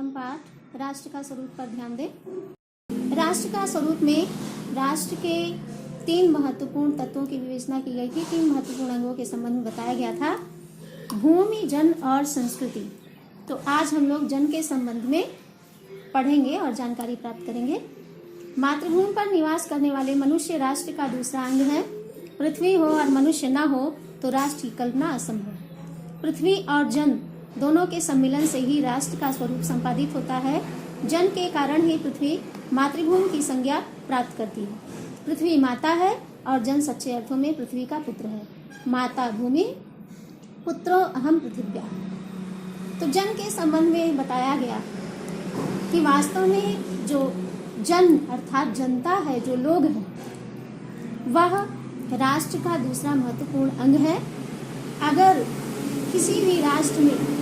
प्रथम पाठ राष्ट्र का स्वरूप पर ध्यान दें। राष्ट्र का स्वरूप में राष्ट्र के 3 महत्वपूर्ण तत्वों की विवेचना की गई थी। 3 महत्वपूर्ण अंगों के संबंध में बताया गया था, भूमि, जन और संस्कृति। तो आज हम लोग जन के संबंध में पढ़ेंगे और जानकारी प्राप्त करेंगे। मातृभूमि पर निवास करने वाले मनुष्य राष्ट्र का दूसरा अंग है। पृथ्वी हो और मनुष्य न हो तो राष्ट्र की कल्पना असंभव। पृथ्वी और जन दोनों के सम्मिलन से ही राष्ट्र का स्वरूप संपादित होता है। जन के कारण ही पृथ्वी मातृभूमि की संज्ञा प्राप्त करती है। पृथ्वी माता है और जन सच्चे अर्थों में पृथ्वी का पुत्र है। माता भूमि, पुत्रो अहम पृथिव्या। तो जन के संबंध में बताया गया कि वास्तव में जो जन अर्थात जनता है, जो लोग हैं, वह राष्ट्र का दूसरा महत्वपूर्ण अंग है। अगर किसी भी राष्ट्र में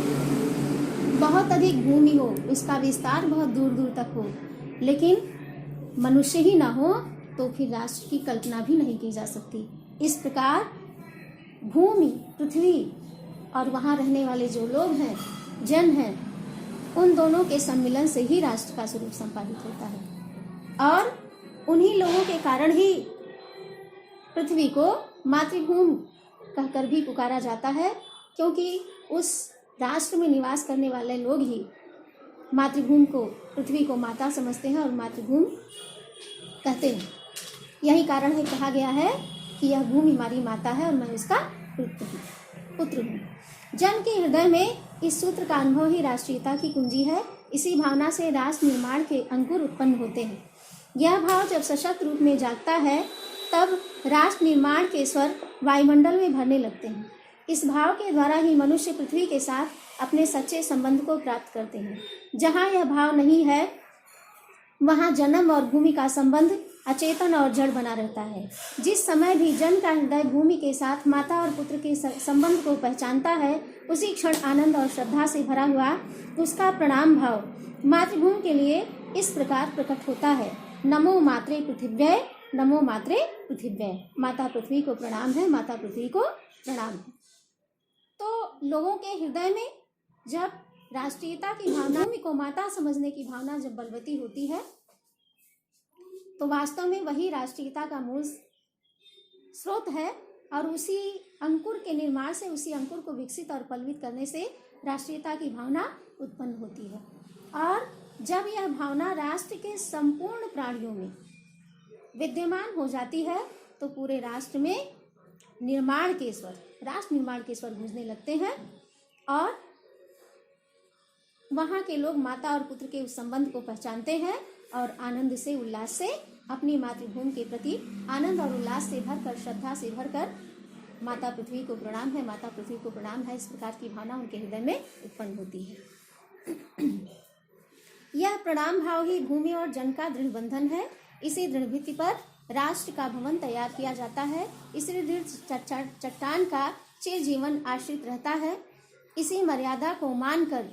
बहुत अधिक भूमि हो, उसका विस्तार बहुत दूर दूर तक हो, लेकिन मनुष्य ही ना हो तो फिर राष्ट्र की कल्पना भी नहीं की जा सकती। इस प्रकार भूमि, पृथ्वी और वहाँ रहने वाले जो लोग हैं, जन हैं, उन दोनों के सम्मिलन से ही राष्ट्र का स्वरूप संपादित होता है। और उन्हीं लोगों के कारण ही पृथ्वी को मातृभूमि कहकर भी पुकारा जाता है, क्योंकि उस राष्ट्र में निवास करने वाले लोग ही मातृभूमि को, पृथ्वी को माता समझते हैं और मातृभूमि कहते हैं। यही कारण है, कहा गया है कि यह भूमि हमारी माता है और मैं उसका पुत्र हूँ। जन के हृदय में इस सूत्र का अनुभव ही राष्ट्रीयता की कुंजी है। इसी भावना से राष्ट्र निर्माण के अंकुर उत्पन्न होते हैं। यह भाव जब सशक्त रूप में जागता है तब राष्ट्र निर्माण के स्वर वायुमंडल में भरने लगते हैं। इस भाव के द्वारा ही मनुष्य पृथ्वी के साथ अपने सच्चे संबंध को प्राप्त करते हैं। जहाँ यह भाव नहीं है वहाँ जन्म और भूमि का संबंध अचेतन और जड़ बना रहता है। जिस समय भी जन का हृदय भूमि के साथ माता और पुत्र के संबंध को पहचानता है, उसी क्षण आनंद और श्रद्धा से भरा हुआ उसका प्रणाम भाव मातृभूमि के लिए इस प्रकार प्रकट होता है। नमो मात्रे पृथिव्यै, नमो मात्रे पृथिव्यै। माता पृथ्वी को प्रणाम है, माता पृथ्वी को प्रणाम है। तो लोगों के हृदय में जब राष्ट्रीयता की भावना, भूमि को माता समझने की भावना जब बलवती होती है, तो वास्तव में वही राष्ट्रीयता का मूल स्रोत है। और उसी अंकुर के निर्माण से, उसी अंकुर को विकसित और पल्वित करने से राष्ट्रीयता की भावना उत्पन्न होती है। और जब यह भावना राष्ट्र के संपूर्ण प्राणियों में विद्यमान हो जाती है तो पूरे राष्ट्र में निर्माण के स्वर, राष्ट्र निर्माण के स्वर गूंजने लगते हैं और वहाँ के लोग माता और पुत्र के उस संबंध को पहचानते हैं और आनंद से, उल्लास से, अपनी मातृभूमि के प्रति आनंद और उल्लास से भरकर, श्रद्धा से भरकर माता पृथ्वी को प्रणाम है, माता पृथ्वी को प्रणाम है, इस प्रकार की भावना उनके हृदय में उत्पन्न होती है। यह प्रणाम भाव ही भूमि और जन का दृढ़ बंधन है। इसी दृढ़ भित्ति पर राष्ट्र का भवन तैयार किया जाता है। इसी दृढ़ चट्टान का चिर जीवन आश्रित रहता है। इसी मर्यादा को मानकर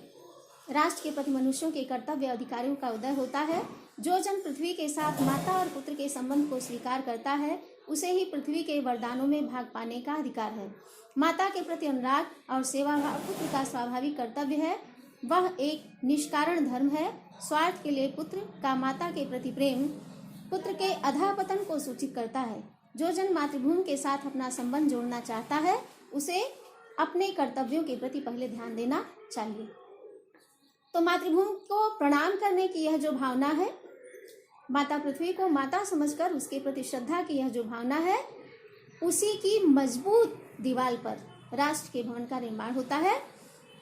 राष्ट्र के प्रति मनुष्यों के कर्तव्य अधिकारियों का उदय होता है। जो जन पृथ्वी के साथ माता और पुत्र के संबंध को स्वीकार करता है, उसे ही पृथ्वी के वरदानों में भाग पाने का अधिकार है। माता के प्रति अनुराग और सेवा भाव पुत्र का स्वाभाविक कर्तव्य है। वह एक निष्कारण धर्म है। स्वार्थ के लिए पुत्र का माता के प्रति प्रेम पुत्र के अधःपतन को सूचित करता है। जो जन मातृभूमि के साथ अपना संबंध जोड़ना चाहता है, उसे अपने कर्तव्यों के प्रति पहले ध्यान देना चाहिए। तो मातृभूमि को प्रणाम करने की यह जो भावना है, माता पृथ्वी को माता समझकर उसके प्रति श्रद्धा की यह जो भावना है, उसी की मजबूत दीवार पर राष्ट्र के भवन का निर्माण होता है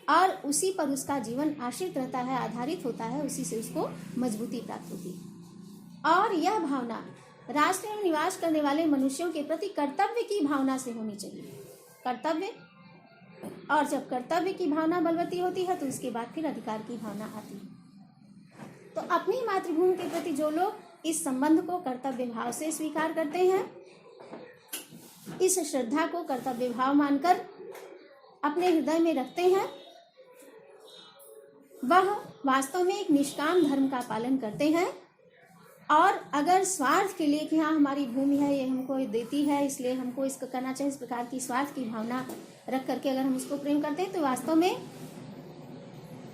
और उसी पर उसका जीवन आश्रित रहता है, आधारित होता है, उसी से उसको मजबूती प्राप्त होती है। और यह भावना राष्ट्र में निवास करने वाले मनुष्यों के प्रति कर्तव्य की भावना से होनी चाहिए। कर्तव्य, और जब कर्तव्य की भावना बलवती होती है तो उसके बाद फिर अधिकार की भावना आती है। तो अपनी मातृभूमि के प्रति जो लोग इस संबंध को कर्तव्य भाव से स्वीकार करते हैं, इस श्रद्धा को कर्तव्य भाव मानकर अपने हृदय में रखते हैं, वह वास्तव में एक निष्काम धर्म का पालन करते हैं। और अगर स्वार्थ के लिए कि हाँ हमारी भूमि है, ये हमको देती है, इसलिए हमको इसको करना चाहिए, इस प्रकार की स्वार्थ की भावना रख करके अगर हम उसको प्रेम करते हैं, तो वास्तव में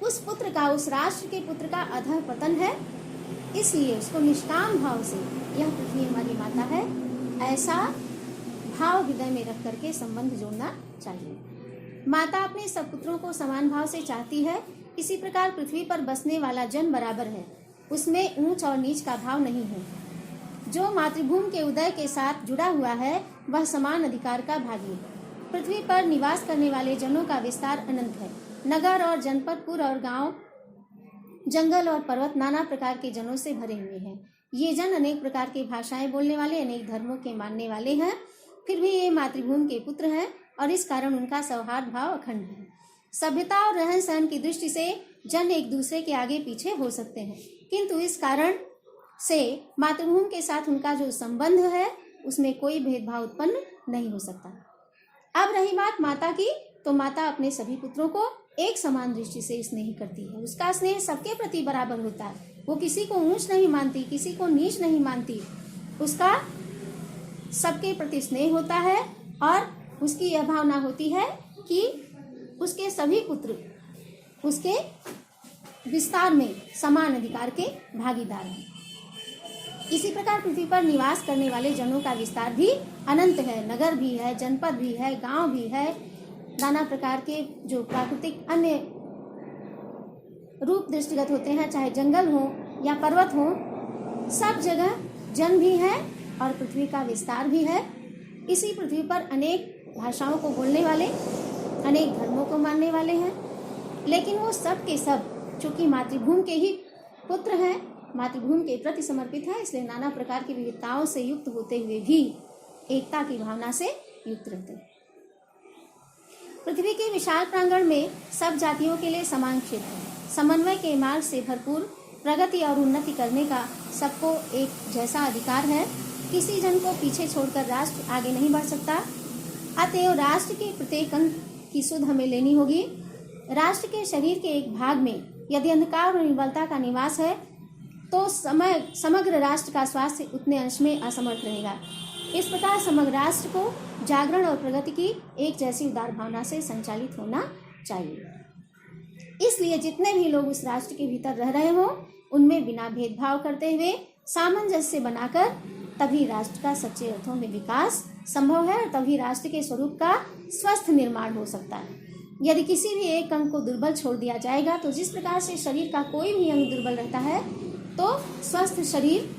उस पुत्र का, उस राष्ट्र के पुत्र का अधः पतन है, इसलिए उसको निष्काम भाव से यह पृथ्वी हमारी माता है, ऐसा भाव हृदय में रख करके संबंध जोड़ना चाहिए। माता अपने सब पुत्रों को समान भाव से चाहती है। इसी प्रकार पृथ्वी पर बसने वाला जन बराबर है, उसमें ऊंच और नीच का भाव नहीं है। जो मातृभूमि के उदय के साथ जुड़ा हुआ है वह समान अधिकार का भागी है। पृथ्वी पर निवास करने वाले जनों का विस्तार अनंत है। नगर और जनपद, पुर और गांव, जंगल और पर्वत नाना प्रकार के जनों से भरे हुए हैं। ये जन अनेक प्रकार की भाषाएं बोलने वाले, अनेक धर्मों के मानने वाले हैं। फिर भी ये मातृभूमि के पुत्र हैं और इस कारण उनका सौहार्द भाव अखंड है। सभ्यता और रहन सहन की दृष्टि से जन एक दूसरे के आगे पीछे हो सकते हैं, किंतु इस कारण से मातृभूमि के साथ उनका जो संबंध है उसमें कोई भेदभाव उत्पन्न नहीं हो सकता। अब रही बात माता की, तो माता अपने सभी पुत्रों को एक समान दृष्टि से स्नेह करती है। उसका स्नेह सबके प्रति बराबर होता है। वो किसी को ऊंच नहीं मानती, किसी को नीच नहीं मानती। उसका सबके प्रति स्नेह होता है और उसकी यह भावना होती है कि उसके सभी पुत्र उसके विस्तार में समान अधिकार के भागीदार हैं। इसी प्रकार पृथ्वी पर निवास करने वाले जनों का विस्तार भी अनंत है। नगर भी है, जनपद भी है, गांव भी है, नाना प्रकार के जो प्राकृतिक अन्य रूप दृष्टिगत होते हैं, चाहे जंगल हो या पर्वत हो, सब जगह जन भी है और पृथ्वी का विस्तार भी है। इसी पृथ्वी पर अनेक भाषाओं को बोलने वाले, अनेक धर्मों को मानने वाले हैं, लेकिन वो सब के सब चूंकि मातृभूमि के ही पुत्र हैं, मातृभूमि के प्रति समर्पित है, इसलिए नाना प्रकार की विविधताओं से युक्त होते हुए भी एकता की भावना से युक्त रहते हैं। पृथ्वी के विशाल प्रांगण में सब जातियों के लिए समान क्षेत्र है। समन्वय के मार्ग से भरपूर प्रगति और उन्नति करने का सबको एक जैसा अधिकार है। किसी जन को पीछे छोड़कर राष्ट्र आगे नहीं बढ़ सकता। अतएव राष्ट्र के प्रत्येक अंग की सुध हमें लेनी होगी। राष्ट्र के शरीर के एक भाग में यदि अंधकार और निर्बलता का निवास है तो समग्र राष्ट्र का स्वास्थ्य उतने अंश में असमर्थ रहेगा। इस प्रकार समग्र राष्ट्र को जागरण और प्रगति की एक जैसी उदार भावना से संचालित होना चाहिए। इसलिए जितने भी लोग उस राष्ट्र के भीतर रह रहे हो उनमें बिना भेदभाव करते हुए सामंजस्य बनाकर तभी राष्ट्र का सच्चे अर्थों में विकास संभव है और तभी राष्ट्र के स्वरूप का स्वस्थ निर्माण हो सकता है। यदि किसी भी एक अंग को दुर्बल छोड़ दिया जाएगा तो जिस प्रकार से शरीर का कोई भी अंग दुर्बल रहता है तो स्वस्थ शरीर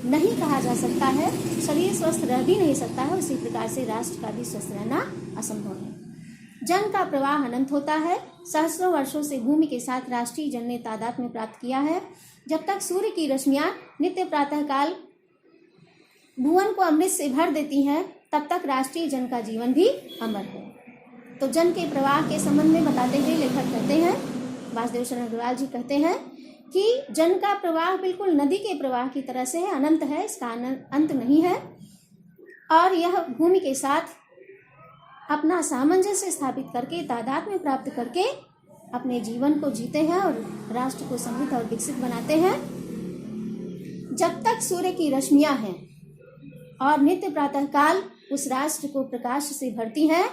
नहीं कहा जा सकता है, शरीर स्वस्थ रह भी नहीं सकता है, उसी प्रकार से राष्ट्र का भी स्वस्थ रहना असंभव है। जन का प्रवाह अनंत होता है। सहस्रों वर्षों से भूमि के साथ राष्ट्रीय जन ने तादात्म्य में प्राप्त किया है। जब तक सूर्य की रश्मियां नित्य प्रातःकाल भुवन को अमृत से भर देती हैं तब तक राष्ट्रीय जन का जीवन भी अमर है। तो जन के प्रवाह के संबंध में बताते हुए लेखक कहते हैं, वासुदेव शरण अग्रवाल जी कहते हैं कि जन का प्रवाह बिल्कुल नदी के प्रवाह की तरह से है, अनंत है, इसका अंत नहीं है और यह भूमि के साथ अपना सामंजस्य स्थापित करके तादात्म्य प्राप्त करके अपने जीवन को जीते हैं और राष्ट्र को समृद्ध और विकसित बनाते हैं। जब तक सूर्य की रश्मियां हैं और नित्य प्रातःकाल उस राष्ट्र को प्रकाश से भरती हैं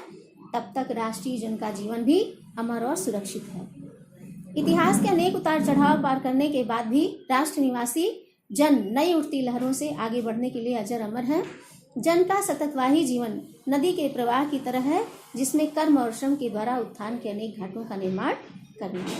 तब तक राष्ट्रीय जन का जीवन भी अमर और सुरक्षित है। इतिहास के अनेक उतार चढ़ाव पार करने के बाद भी राष्ट्र निवासी जन नई उठती लहरों से आगे बढ़ने के लिए अजर अमर है। जन का सततवाही जीवन नदी के प्रवाह की तरह है जिसमें कर्म और श्रम के द्वारा उत्थान के अनेक घाटों का निर्माण करना है।